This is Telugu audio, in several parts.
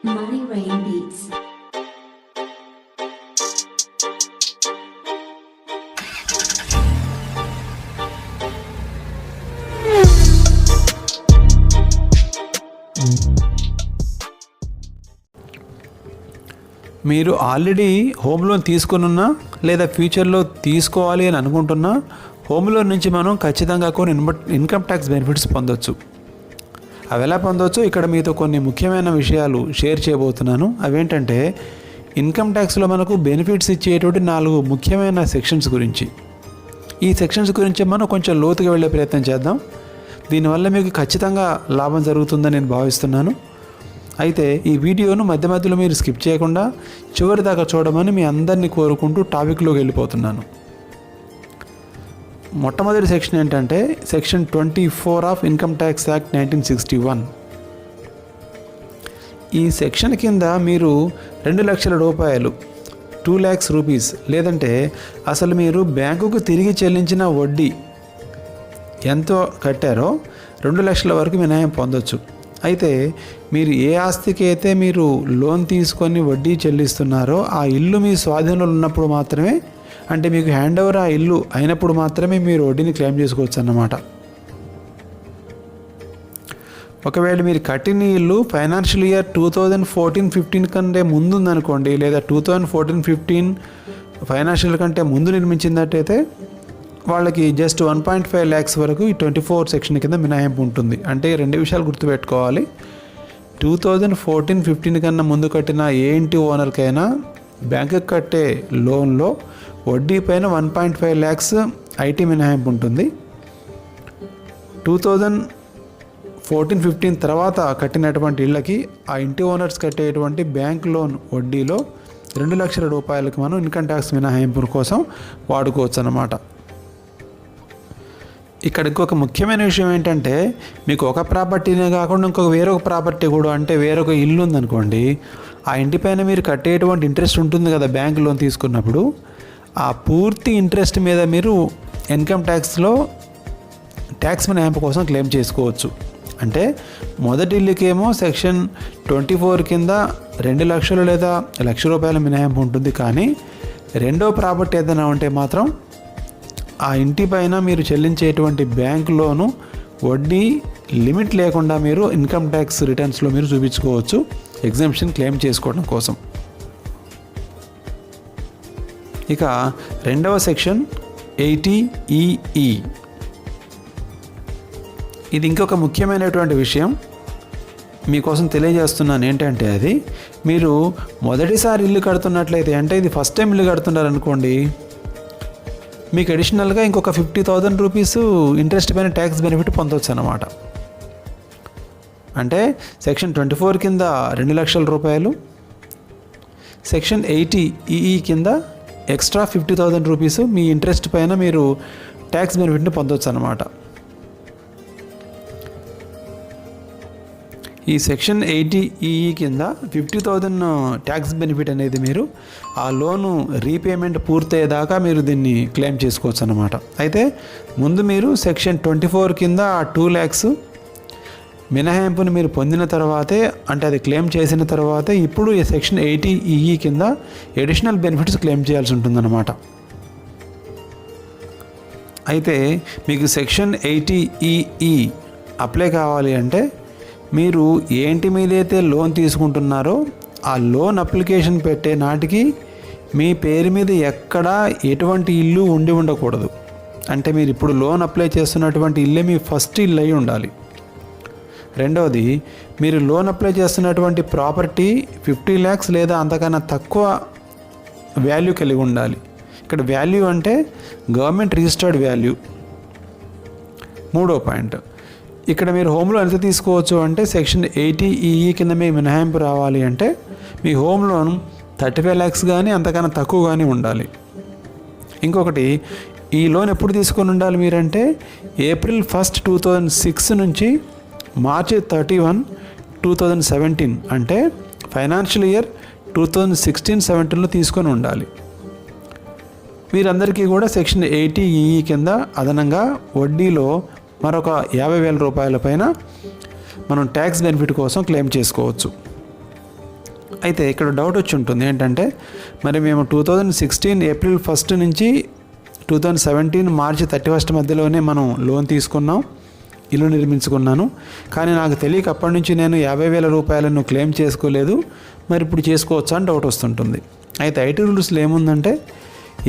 Money Rain Beats. మీరు ఆల్రెడీ హోమ్ లోన్ తీసుకున్నా లేదా ఫ్యూచర్లో తీసుకోవాలి అని అనుకుంటున్నా హోమ్ లోన్ నుంచి మనం ఖచ్చితంగా కొన్ని ఇన్కమ్ ట్యాక్స్ బెనిఫిట్స్ పొందొచ్చు. అవి ఎలా పొందొచ్చు ఇక్కడ మీతో కొన్ని ముఖ్యమైన విషయాలు షేర్ చేయబోతున్నాను. అవేంటంటే ఇన్కమ్ ట్యాక్స్లో మనకు బెనిఫిట్స్ ఇచ్చేటువంటి 4 ముఖ్యమైన సెక్షన్స్ గురించి. ఈ సెక్షన్స్ గురించి మనం కొంచెం లోతుగా వెళ్ళే ప్రయత్నం చేద్దాం. దీనివల్ల మీకు ఖచ్చితంగా లాభం జరుగుతుందని నేను భావిస్తున్నాను. అయితే ఈ వీడియోను మధ్య మధ్యలో మీరు స్కిప్ చేయకుండా చివరి దాకా చూడమని మీ అందరినీ కోరుకుంటూ టాపిక్లోకి వెళ్ళిపోతున్నాను. మొట్టమొదటి సెక్షన్ ఏంటంటే section 24 of income tax act 1961. ఈ సెక్షన్ కింద మీరు 2 లక్షల రూపాయలు 2 lakhs రూపీస్ లేదంటే అసలు మీరు బ్యాంకుకు తిరిగి చెల్లించిన వడ్డీ ఎంతో కట్టారో 2 లక్షల వరకు మినహాయం పొందొచ్చు. అయితే మీరు ఏ ఆస్తికి అయితే మీరు లోన్ తీసుకొని వడ్డీ చెల్లిస్తున్నారో ఆ ఇల్లు మీ స్వాధీనంలో ఉన్నప్పుడు మాత్రమే, అంటే మీకు హ్యాండ్ ఓవర్ ఆ ఇల్లు అయినప్పుడు మాత్రమే మీరు వడ్డీని క్లెయిమ్ చేసుకోవచ్చు అన్నమాట. ఒకవేళ మీరు కట్టిన ఇల్లు ఫైనాన్షియల్ ఇయర్ 2014-15 కంటే ముందు ఉందనుకోండి, లేదా 2014-15 ఫైనాన్షియల్ కంటే ముందు నిర్మించినట్టయితే వాళ్ళకి జస్ట్ 1.5 lakhs వరకు ఈ 24 సెక్షన్ కింద మినహాయింపు ఉంటుంది. అంటే 2 విషయాలు గుర్తుపెట్టుకోవాలి. 2014-15 కన్నా ముందు కట్టిన ఏ ఇంటి ఓనర్కైనా బ్యాంకుకి కట్టే లోన్లో వడ్డీ పైన 1.5 lakhs ఐటీ మినహాయింపు ఉంటుంది. 2014-15 తర్వాత కట్టినటువంటి ఇళ్ళకి ఆ ఇంటి ఓనర్స్ కట్టేటువంటి బ్యాంక్ లోన్ వడ్డీలో 2 లక్షల రూపాయలకు మనం ఇన్కమ్ ట్యాక్స్ మినహాయింపు కోసం వాడుకోవచ్చు అన్నమాట. ఇక్కడ ఇంకొక ముఖ్యమైన విషయం ఏంటంటే మీకు ఒక ప్రాపర్టీనే కాకుండా వేరొక ప్రాపర్టీ కూడా, అంటే వేరొక ఇల్లు ఉందనుకోండి, ఆ ఇంటిపైన మీరు కట్టేటువంటి ఇంట్రెస్ట్ ఉంటుంది కదా బ్యాంక్ లోన్ తీసుకున్నప్పుడు, ఆ పూర్తి ఇంట్రెస్ట్ మీద మీరు ఇన్కమ్ ట్యాక్స్లో ట్యాక్స్ మినహాయింపు కోసం క్లెయిమ్ చేసుకోవచ్చు. అంటే మొదటి ఇల్లుకేమో సెక్షన్ 24 కింద 2 లక్షలు లేదా 1 లక్ష రూపాయల మినహాయింపు ఉంటుంది. కానీ రెండో ప్రాపర్టీ ఏదైనా ఉంటే మాత్రం ఆ ఇంటి పైన మీరు చెల్లించేటువంటి బ్యాంక్ లోను వడ్డీ లిమిట్ లేకుండా మీరు ఇన్కమ్ ట్యాక్స్ రిటర్న్స్లో మీరు చూపించుకోవచ్చు ఎగ్జంప్షన్ క్లెయిమ్ చేసుకోవడం కోసం. ఇక రెండవ సెక్షన్ 80EE. ఇది ఇంకొక ముఖ్యమైనటువంటి విషయం మీకోసం తెలియజేస్తున్నాను. ఏంటంటే అది మీరు మొదటిసారి ఇల్లు కడుతున్నట్లయితే, అంటే ఇది ఫస్ట్ టైం ఇల్లు కడుతున్నారనుకోండి, మీకు అడిషనల్గా ఇంకొక 50,000 రూపీస్ ఇంట్రెస్ట్ పైన ట్యాక్స్ బెనిఫిట్ పొందవచ్చు అన్నమాట. అంటే సెక్షన్ 24 కింద 2 లక్షల రూపాయలు, సెక్షన్ 80EE కింద ఎక్స్ట్రా 50,000 రూపీస్ మీ ఇంట్రెస్ట్ పైన మీరు ట్యాక్స్ బెనిఫిట్ని పొందవచ్చు అన్నమాట. ఈ సెక్షన్ 80EE కింద 50,000 ట్యాక్స్ బెనిఫిట్ అనేది మీరు ఆ లోను రీపేమెంట్ పూర్తయ్యేదాకా మీరు దీన్ని క్లెయిమ్ చేసుకోవచ్చు అన్నమాట. అయితే ముందు మీరు సెక్షన్ 24 కింద ఆ 2 lakhs మినహాయింపుని మీరు పొందిన తర్వాతే, అంటే అది క్లెయిమ్ చేసిన తర్వాతే ఇప్పుడు ఈ సెక్షన్ 80EE కింద అడిషనల్ బెనిఫిట్స్ క్లెయిమ్ చేయాల్సి ఉంటుందన్నమాట. అయితే మీకు సెక్షన్ 80EE అప్లై కావాలి అంటే మీరు ఏంటి మీదైతే లోన్ తీసుకుంటున్నారో ఆ లోన్ అప్లికేషన్ పెట్టే నాటికి మీ పేరు మీద ఎక్కడా ఎటువంటి ఇల్లు ఉండి ఉండకూడదు. అంటే మీరు ఇప్పుడు లోన్ అప్లై చేస్తున్నటువంటి ఇల్లే మీ ఫస్ట్ ఇల్లు అయి ఉండాలి. రెండవది, మీరు లోన్ అప్లై చేస్తున్నటువంటి ప్రాపర్టీ 50 lakhs లేదా అంతకన్నా తక్కువ వాల్యూ కలిగి ఉండాలి. ఇక్కడ వాల్యూ అంటే గవర్నమెంట్ రిజిస్టర్డ్ వాల్యూ. మూడో పాయింట్, ఇక్కడ మీరు హోమ్ లోన్ ఎంత తీసుకోవచ్చు అంటే సెక్షన్ 80EE కింద మీ మినహాయింపు రావాలి అంటే మీ హోమ్ లోన్ 35 lakhs కానీ అంతకన్నా తక్కువ కానీ ఉండాలి. ఇంకొకటి, ఈ లోన్ ఎప్పుడు తీసుకొని ఉండాలి మీరంటే April 1, 2006 నుంచి March 31, 2017, అంటే ఫైనాన్షియల్ ఇయర్ 2016-17లో తీసుకొని ఉండాలి. వీరందరికీ కూడా సెక్షన్ 80EE కింద అదనంగా వడ్డీలో మరొక 50,000 రూపాయల పైన మనం ట్యాక్స్ బెనిఫిట్ కోసం క్లెయిమ్ చేసుకోవచ్చు. అయితే ఇక్కడ డౌట్ వచ్చి ఉంటుంది ఏంటంటే, మరి మేము 2016 ఏప్రిల్ 1 నుంచి 2017 మార్చి 31 మధ్యలోనే మనం లోన్ తీసుకున్నాం, ఇల్లు నిర్మించుకున్నాను, కానీ నాకు తెలియక అప్పటి నుంచి నేను 50,000 రూపాయలను క్లెయిమ్ చేసుకోలేదు, మరి ఇప్పుడు చేసుకోవచ్చా అని డౌట్ వస్తుంటుంది. అయితే ఐటీ రూల్స్లో ఏముందంటే,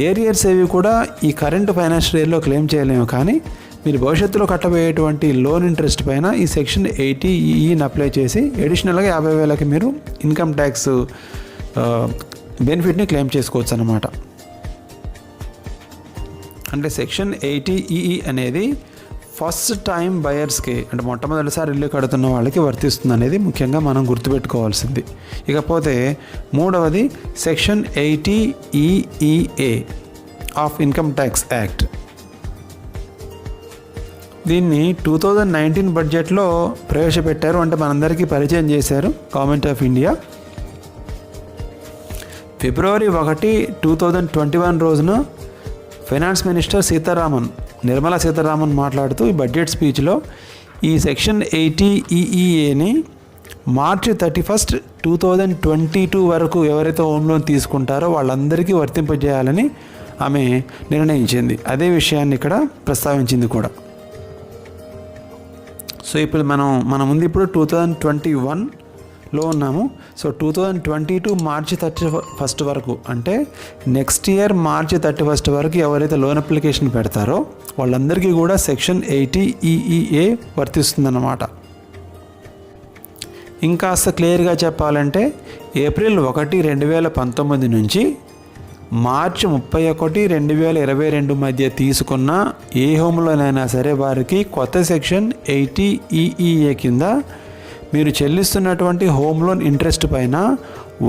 ఏరియర్స్ ఏవి కూడా ఈ కరెంట్ ఫైనాన్షియల్ ఇయర్లో క్లెయిమ్ చేయలేము, కానీ మీరు భవిష్యత్తులో కట్టబోయేటువంటి లోన్ ఇంట్రెస్ట్ పైన ఈ సెక్షన్ 80EEని అప్లై చేసి అడిషనల్గా 50,000కి మీరు ఇన్కమ్ ట్యాక్స్ బెనిఫిట్ని క్లెయిమ్ చేసుకోవచ్చు అన్నమాట. అంటే సెక్షన్ 80EE అనేది ఫస్ట్ టైం బయర్స్కి, అంటే మొట్టమొదటిసారి ఇల్లు కడుతున్న వాళ్ళకి వర్తిస్తుంది అనేది ముఖ్యంగా మనం గుర్తుపెట్టుకోవాల్సింది. ఇకపోతే మూడవది section 80EEA of income tax act. దీన్ని 2019 బడ్జెట్లో ప్రవేశపెట్టారు, అంటే మనందరికీ పరిచయం చేశారు గవర్నమెంట్ ఆఫ్ ఇండియా. ఫిబ్రవరి 1, 2021 రోజున ఫైనాన్స్ మినిస్టర్ నిర్మలా సీతారామన్ మాట్లాడుతూ ఈ బడ్జెట్ స్పీచ్లో ఈ సెక్షన్ 80EEAని మార్చి 31, 2022 వరకు ఎవరైతే హోమ్ లోన్ తీసుకుంటారో వాళ్ళందరికీ వర్తింపజేయాలని ఆమె నిర్ణయించింది. అదే విషయాన్ని ఇక్కడ ప్రస్తావించింది కూడా. సో ఇప్పుడు మన ముందు ఇప్పుడు 2021లో ఉన్నాము. సో 2022 మార్చి 31 వరకు, అంటే నెక్స్ట్ ఇయర్ మార్చి 31 వరకు ఎవరైతే లోన్ అప్లికేషన్ పెడతారో వాళ్ళందరికీ కూడా సెక్షన్ 80EEA వర్తిస్తుందన్నమాట. ఇంకాస్త క్లియర్గా చెప్పాలంటే ఏప్రిల్ 1, 2019 నుంచి మార్చి 31, 2022 మధ్య తీసుకున్న ఏ హోమ్లోనైనా సరే వారికి కొత్త సెక్షన్ 80EEA కింద మీరు చెల్లిస్తున్నటువంటి హోమ్ లోన్ ఇంట్రెస్ట్ పైన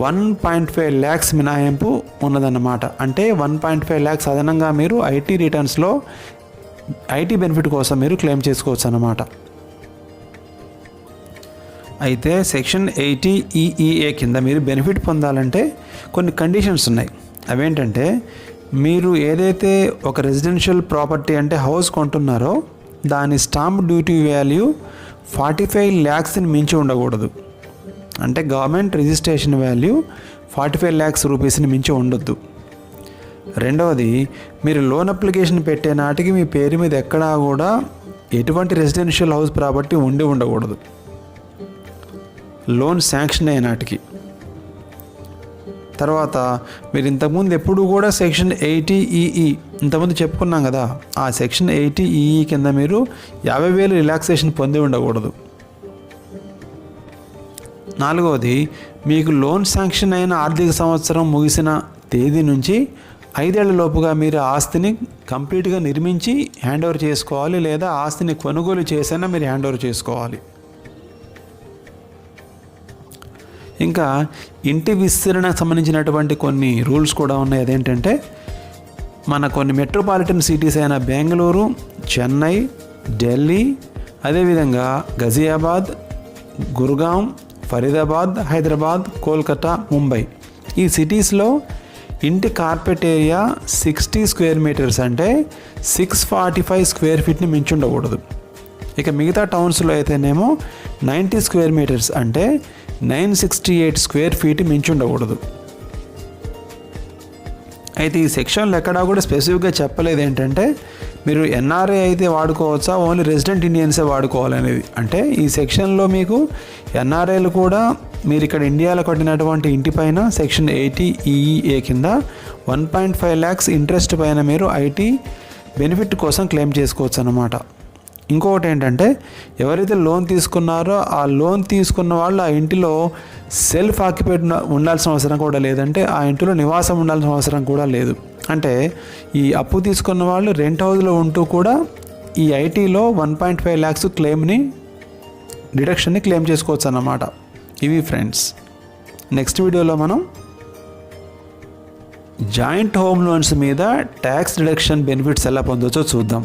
1.5 lakhs మినహాయింపు ఉన్నదన్నమాట. అంటే 1.5 lakhs అదనంగా మీరు ఐటీ రిటర్న్స్లో ఐటీ బెనిఫిట్ కోసం మీరు క్లెయిమ్ చేసుకోవచ్చు అన్నమాట. అయితే సెక్షన్ 80EEA కింద మీరు బెనిఫిట్ పొందాలంటే కొన్ని కండిషన్స్ ఉన్నాయి. అవేంటంటే, మీరు ఏదైతే ఒక రెసిడెన్షియల్ ప్రాపర్టీ అంటే హౌస్ కొంటున్నారో దాని స్టాంప్ డ్యూటీ వాల్యూ 45 lakhsని మించి ఉండకూడదు. అంటే గవర్నమెంట్ రిజిస్ట్రేషన్ వాల్యూ 45 lakhs రూపీస్ని మించి ఉండొద్దు. రెండవది, మీరు లోన్ అప్లికేషన్ పెట్టే నాటికి మీ పేరు మీద ఎక్కడా కూడా ఎటువంటి రెసిడెన్షియల్ హౌస్ ప్రాపర్టీ ఉండకూడదు లోన్ శాంక్షన్ అయ్యే నాటికి. తర్వాత మీరు ఇంతకుముందు ఎప్పుడు కూడా సెక్షన్ 80EE ఇంతకుముందు చెప్పుకున్నాం కదా, ఆ సెక్షన్ 80EE కింద మీరు 50,000 రిలాక్సేషన్ పొంది ఉండకూడదు. నాలుగవది, మీకు లోన్ శాంక్షన్ అయిన ఆర్థిక సంవత్సరం ముగిసిన తేదీ నుంచి 5 ఏళ్ల లోపుగా మీరు ఆస్తిని కంప్లీట్గా నిర్మించి హ్యాండ్ ఓవర్ చేసుకోవాలి, లేదా ఆస్తిని కొనుగోలు చేసైనా మీరు హ్యాండ్ ఓవర్ చేసుకోవాలి. ఇంకా ఇంటి విస్తరణకు సంబంధించినటువంటి కొన్ని రూల్స్ కూడా ఉన్నాయి. అదేంటంటే, మన కొన్ని మెట్రోపాలిటన్ సిటీస్ అయిన బెంగళూరు, చెన్నై, ఢిల్లీ, అదేవిధంగా గజియాబాద్, గుర్గాం, ఫరీదాబాద్, హైదరాబాద్, కోల్కతా, ముంబై, ఈ సిటీస్లో ఇంటి కార్పెట్ ఏరియా 60 square meters అంటే 645 square feetని మించి ఉండకూడదు. ఇక మిగతా టౌన్స్లో అయితేనేమో 90 square meters అంటే 968 square feet మించి ఉండకూడదు. అయితే ఈ సెక్షన్లో ఎక్కడా కూడా స్పెసిఫిక్గా చెప్పలేదు ఏంటంటే మీరు ఎన్ఆర్ఐ అయితే వాడుకోవచ్చా, ఓన్లీ రెసిడెంట్ ఇండియన్సే వాడుకోవాలనేది. అంటే ఈ సెక్షన్లో మీకు ఎన్ఆర్ఐలు కూడా మీరు ఇక్కడ ఇండియాలో కట్టినటువంటి ఇంటిపైన సెక్షన్ 80EEA కింద 1.5 lakhs ఇంట్రెస్ట్ పైన మీరు ఐటీ బెనిఫిట్ కోసం క్లెయిమ్ చేసుకోవచ్చు అన్నమాట. ఇంకొకటి ఏంటంటే, ఎవరైతే లోన్ తీసుకున్నారో ఆ లోన్ తీసుకున్న వాళ్ళు ఆ ఇంటిలో సెల్ఫ్ ఆక్యుపైడ్ ఉండాల్సిన అవసరం కూడా లేదంటే ఆ ఇంటిలో నివాసం ఉండాల్సిన అవసరం కూడా లేదు. అంటే ఈ అప్పు తీసుకున్న వాళ్ళు రెంట్ హౌస్లో ఉంటూ కూడా ఈ ఐటీలో 1.5 lakhs డిడక్షన్ని క్లెయిమ్ చేసుకోవచ్చు అన్నమాట. ఇవి ఫ్రెండ్స్, నెక్స్ట్ వీడియోలో మనం జాయింట్ హోమ్ లోన్స్ మీద ట్యాక్స్ డిడక్షన్ బెనిఫిట్స్ ఎలా పొందవచ్చో చూద్దాం.